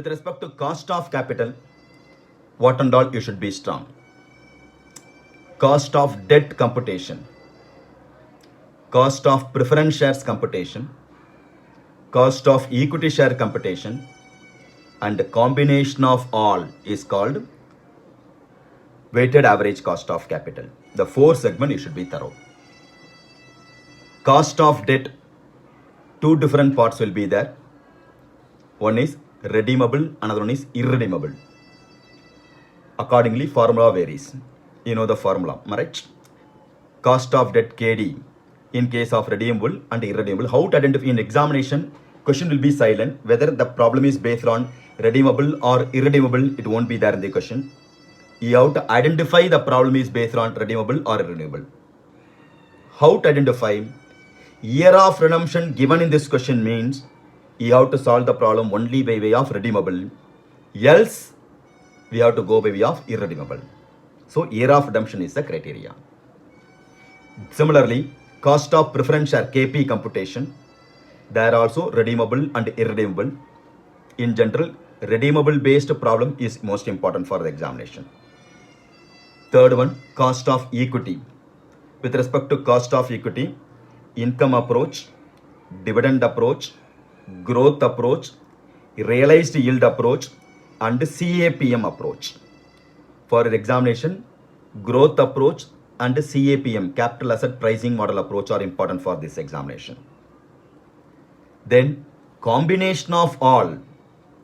With respect to cost of capital, what and all you should be strong. Cost of debt computation, cost of preference shares computation, cost of equity share computation, and the combination of all is called weighted average cost of capital. The four segment you should be thorough. Cost of debt, two different parts will be there. One is redeemable, another one is irredeemable. Accordingly, formula varies. You know the formula, right? Cost of debt KD in case of redeemable and irredeemable. How to identify in examination? Question will be silent. Whether the problem is based on redeemable or irredeemable, it won't be there in the question. You have to identify the problem is based on redeemable or irredeemable. How to identify? Year of redemption given in this question means you have to solve the problem only by way of redeemable. Else, we have to go by way of irredeemable. So, year of redemption is the criteria. Similarly, cost of preference share KP computation. There are also redeemable and irredeemable. In general, redeemable based problem is most important for the examination. Third one, cost of equity. With respect to cost of equity, income approach, dividend approach, growth approach, realized yield approach, and CAPM approach. For examination, growth approach and CAPM, capital asset pricing model approach, are important for this examination. Then combination of all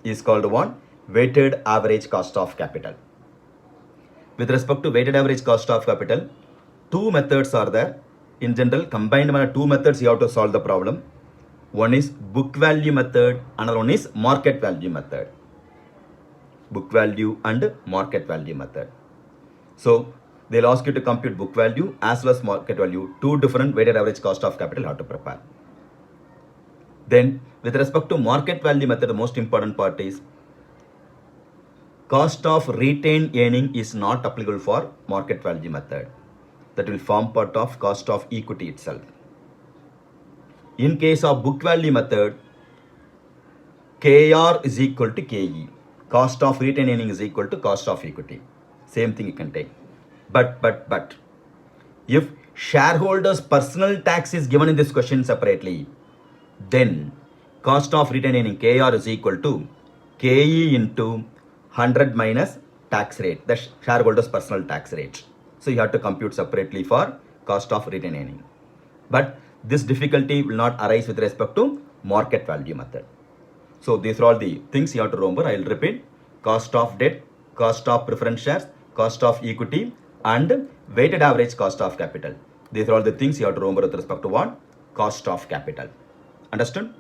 is called one weighted average cost of capital. With respect to weighted average cost of capital, two methods are there. In general, combined two methods you have to solve the problem. One is book value method, another one is market value method. Book value and market value method. So they'll ask you to compute book value as well as market value. Two different weighted average cost of capital you have to prepare. Then with respect to market value method, the most important part is cost of retained earning is not applicable for market value method. That will form part of cost of equity itself. In case of book value method, KR is equal to KE. Cost of retained earning is equal to cost of equity. Same thing you can take. But, if shareholders' personal tax is given in this question separately, then cost of retained earning KR is equal to KE into 100 minus tax rate, the shareholders' personal tax rate. So you have to compute separately for cost of retained earning. But this difficulty will not arise with respect to market value method. So these are all the things you have to remember. I will repeat: cost of debt, cost of preference shares, cost of equity, and weighted average cost of capital. These are all the things you have to remember with respect to what? Cost of capital. Understood?